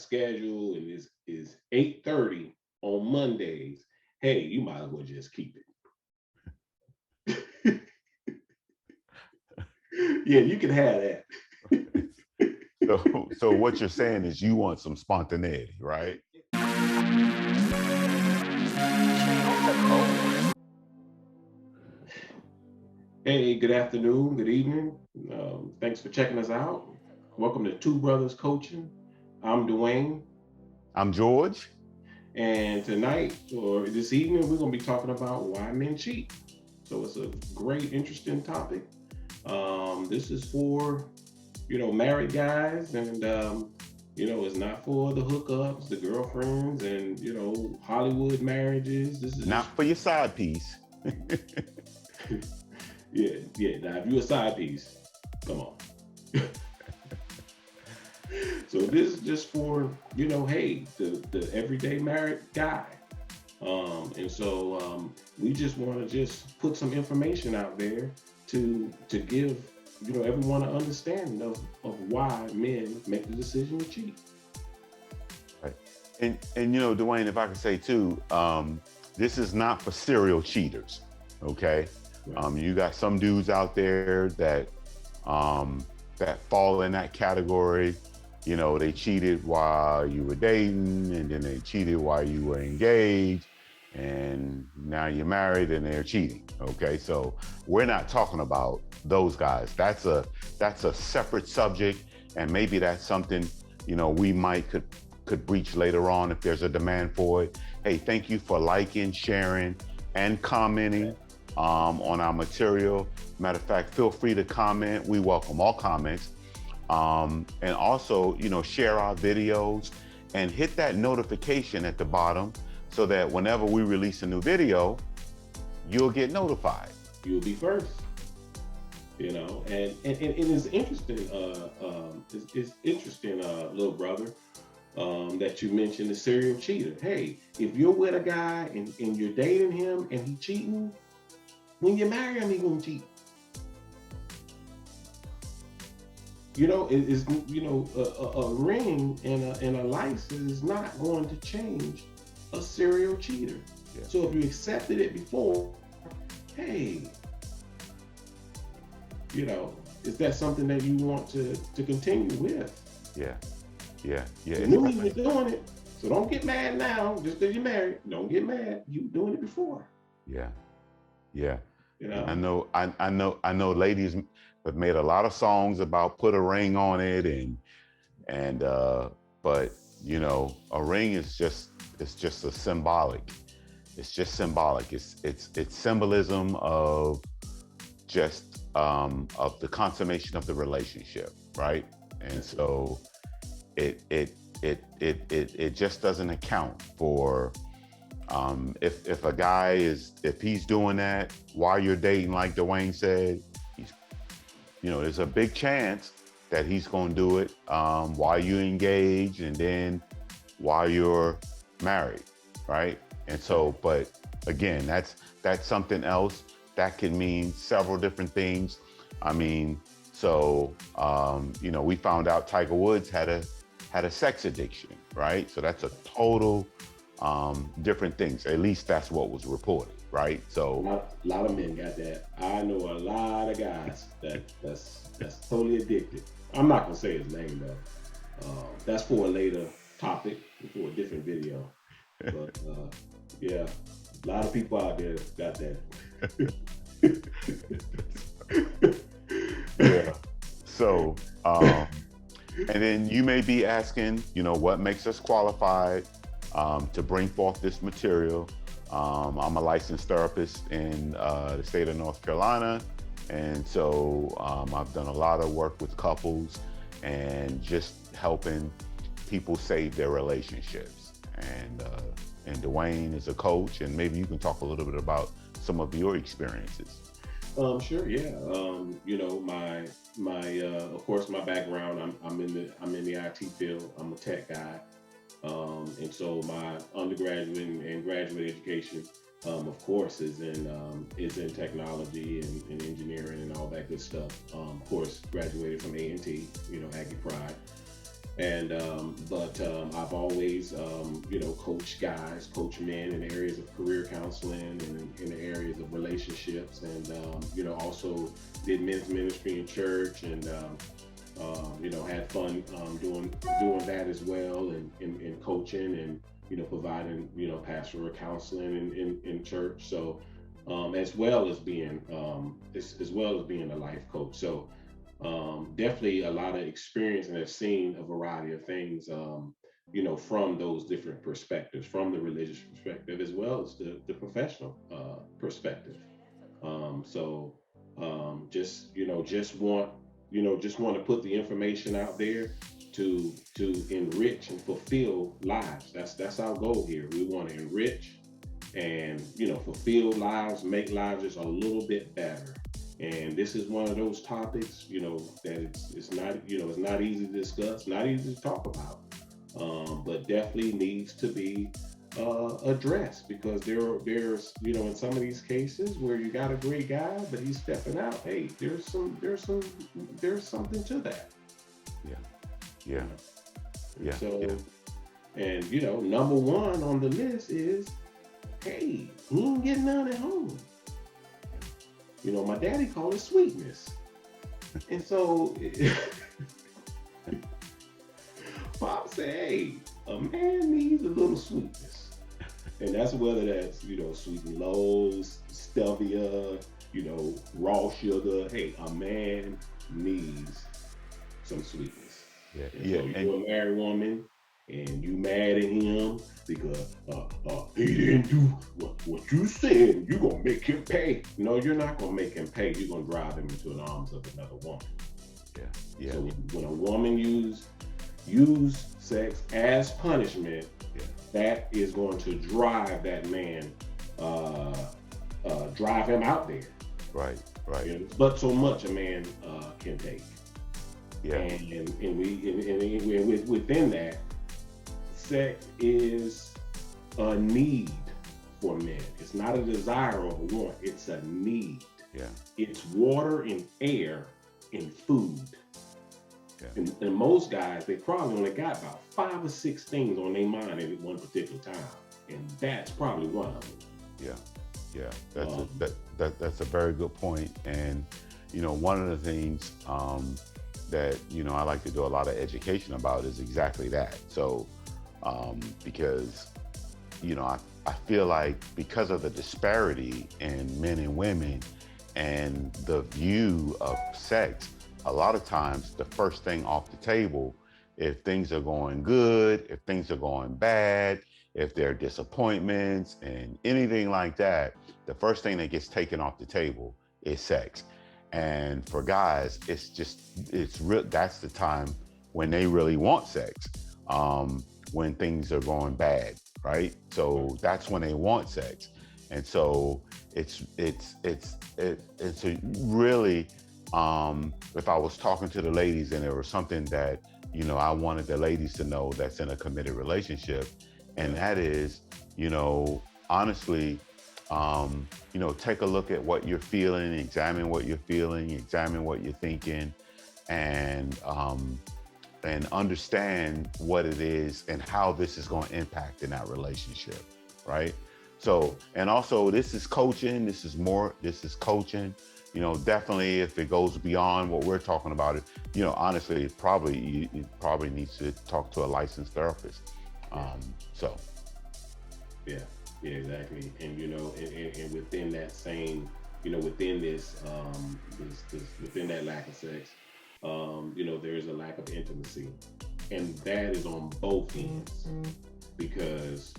schedule and is 8:30 on Mondays, hey, you might as well just keep it. Yeah, you can have that. So what you're saying is you want some spontaneity, right? Trey, that's a cold one. Hey, good afternoon, good evening. Thanks for checking us out. Welcome to Two Brothers Coaching. I'm Dwayne, I'm George. and tonight or this evening, we're going to be talking about why men cheat. So it's a great, interesting topic. This is for married guys, and it's not for the hookups, the girlfriends, and Hollywood marriages. This is just Not for your side piece. yeah, yeah. Now, if you a side piece, come on. So this is just for hey, the everyday married guy. We just want to just put some information out there to give everyone an understanding of why men make the decision to cheat. Right. And Dwayne, if I could say too, this is not for serial cheaters. Okay. Right. You got some dudes out there that fall in that category. They cheated while you were dating, and then they cheated while you were engaged, and now you're married and they're cheating. Okay, so we're not talking about those guys. That's a separate subject, and maybe that's something we might could breach later on if there's a demand for it. Hey, thank you for liking, sharing, and commenting on our material. Matter of fact, feel free to comment. We welcome all comments. And also, share our videos and hit that notification at the bottom so that whenever we release a new video, you'll get notified. You'll be first. And it is interesting. It's interesting, little brother, that you mentioned the serial cheater. Hey, if you're with a guy and you're dating him and he cheating, when you marry him, he gonna cheat. It is a ring and a license is not going to change a serial cheater. Yeah. So if you accepted it before, hey, is that something that you want to continue with? Yeah. You knew you were doing it, so don't get mad now just because you're married. Don't get mad. You were doing it before. Yeah. And I know ladies have made a lot of songs about put a ring on it but a ring is just a symbolic. It's just symbolic. It's symbolism of just of the consummation of the relationship, right? And so it just doesn't account for if a guy if he's doing that while you're dating, like Dwayne said, there's a big chance that he's going to do it while you engage and then while you're married, right? And so, but again, that's something else that can mean several different things. I mean, so we found out Tiger Woods had a sex addiction, right? So that's a total different things. At least that's what was reported, right? So a lot of men got that. I know a lot of guys that's totally addicted. I'm not gonna say his name though. That's for a later topic, for a different video. But yeah, a lot of people out there got that. yeah. So and then you may be asking, what makes us qualified to bring forth this material. I'm a licensed therapist in the state of North Carolina. And so I've done a lot of work with couples and just helping people save their relationships. And Dwayne is a coach, and maybe you can talk a little bit about some of your experiences. Sure, yeah. My of course my background. I'm in the IT field. I'm a tech guy. And so my undergraduate and graduate education, of course, is in technology and engineering and all that good stuff. Of course, graduated from A&T, Aggie Pride, And but I've always coached guys, coach men in areas of career counseling and in the areas of relationships, and also did men's ministry in church, and had fun doing that as well, and coaching, and providing pastoral counseling in church. So as well as being as well as being a life coach. So definitely a lot of experience, and have seen a variety of things, from those different perspectives, from the religious perspective as well as the professional perspective. So just want to put the information out there to enrich and fulfill lives. That's our goal here. We want to enrich and fulfill lives, make lives just a little bit better. And this is one of those topics, that it's not it's not easy to discuss, not easy to talk about, but definitely needs to be addressed, because there's in some of these cases where you got a great guy but he's stepping out. Hey, there's something to that. Yeah. Yeah. Yeah. So, Yeah. and number one on the list is, hey, he ain't getting none at home. My daddy called it sweetness. And so Pop said, hey, a man needs a little sweetness. And that's whether that's, sweet and lows, stevia, raw sugar. Hey, a man needs some sweetness. Yeah. And Yeah. so you're a married woman and you mad at him because he didn't do what you said. You're gonna make him pay. No, you're not gonna make him pay. You're gonna drive him into the arms of another woman. Yeah. Yeah. So when a woman use sex as punishment, Yeah. that is going to drive that man, drive him out there. Right. Right. But so much a man can take. Yeah. And within that, sex is a need for men. It's not a desire or a want. It's a need. Yeah. It's water and air and food. Yeah. And most guys, they probably only got about 5 or 6 things on their mind at one particular time, and that's probably one of them. Yeah. Yeah. That's a very good point. And one of the things that I like to do a lot of education about is exactly that. So because I feel like because of the disparity in men and women and the view of sex, a lot of times the first thing off the table, if things are going good, if things are going bad, if there are disappointments and anything like that, the first thing that gets taken off the table is sex. And for guys, that's the time when they really want sex, when things are going bad, right? So that's when they want sex. And so it's really, if I was talking to the ladies and there was something that, I wanted the ladies to know that's in a committed relationship, and that is, honestly, take a look at what you're feeling, examine what you're feeling, examine what you're thinking, and understand what it is and how this is going to impact in that relationship, right? So, and also this is coaching, this is coaching, definitely if it goes beyond what we're talking about, honestly, you probably needs to talk to a licensed therapist. So. Yeah, exactly. And and within that same, within this, within that lack of sex, there is a lack of intimacy, and that is on both ends, because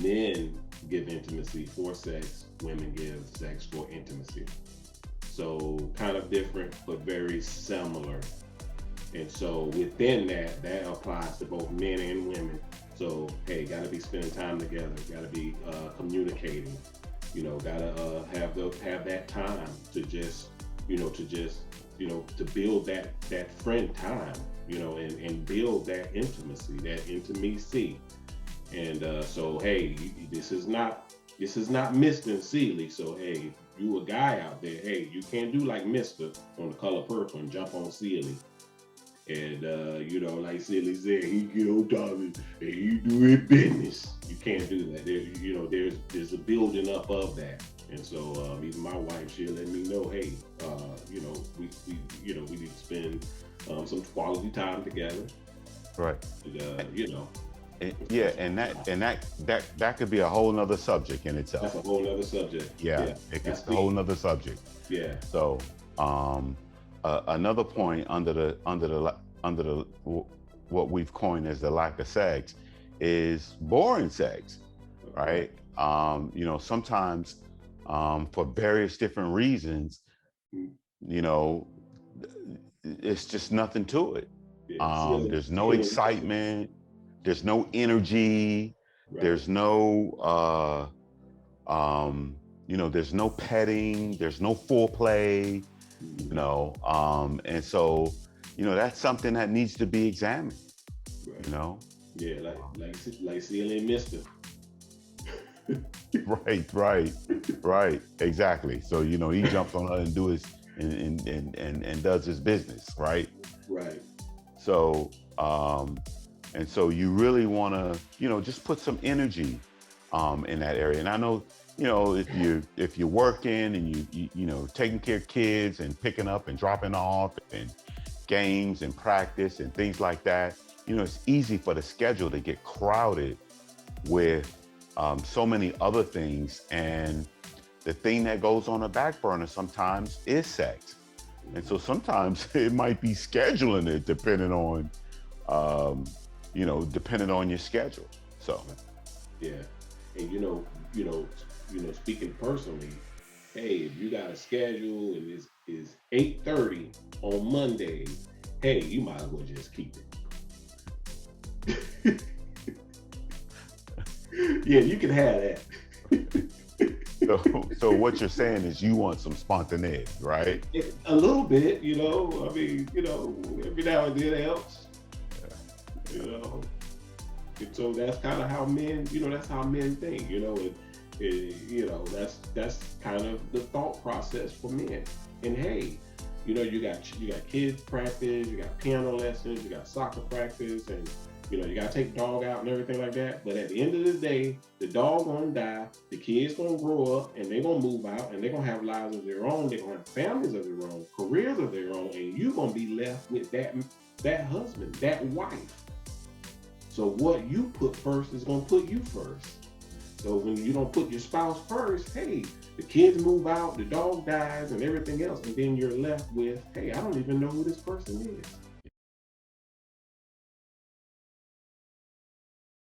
men give intimacy for sex, women give sex for intimacy. So kind of different, but very similar. And so within that applies to both men and women. So hey, gotta be spending time together, gotta be communicating, gotta have that time to just, to build that friend time, and build that intimacy. And so hey, this is not Mr. Sealy. So hey, you a guy out there, hey, you can't do like Mr. on The Color Purple and jump on Sealy And you know, like Silly said, he get on top of it and he do his business. You can't do that. There, you know, there's a building up of that. And so even my wife, she'll let me know, hey, you know, we you know, we need to spend some quality time together. Right. And, you know, Yeah, and that could be a whole nother subject in that's itself. a whole other subject. Yeah, Yeah, it that's gets a whole deep. nother subject. Yeah, So, another point under the what we've coined as the lack of sex is boring sex, right. right? You know, sometimes for various different reasons, Mm, you know, it's just nothing to it. yeah, ceiling, There's no ceiling missing. excitement, there's no energy, Right. there's no you know, there's no petting, there's no foreplay, you Mhm. know, and so, you know, that's something that needs to be examined, you Right. know. Yeah, like ceiling mister. Right, exactly. So, you know, he jumps on her and do his and does his business, right? Right. So, and so you really want to, you know, just put some energy in that area. And I know, you know, if you're working and you know, taking care of kids and picking up and dropping off and games and practice and things like that, you know, it's easy for the schedule to get crowded with so many other things. And the thing that goes on the back burner sometimes is sex. And so Mhm. sometimes it might be scheduling it depending on, um, you know, depending on your schedule. So, Yeah. And you know, speaking personally, hey, if you got a schedule and it's is 8:30 on Monday, hey, you might as well just keep it. Yeah, you can have that. so what you're saying is you want some spontaneity, right? A little bit, you know. I mean, you know, every now and then it helps, you know. And so that's kind of how men, you know, that's how men think, you know. You know, that's kind of the thought process for men. And hey, you know, you got kids practice, you got piano lessons, you got soccer practice, and you know, you got to take the dog out and everything like that. But at the end of the day, the dog gonna die, the kids gonna grow up, and they're gonna move out, and they're gonna have lives of their own. They're gonna have families of their own, careers of their own, and you're gonna be left with that husband, that wife. So what you put first is gonna put you first. So when you don't put your spouse first, hey, the kids move out, the dog dies, and everything else, and then you're left with, hey, I don't even know who this person is.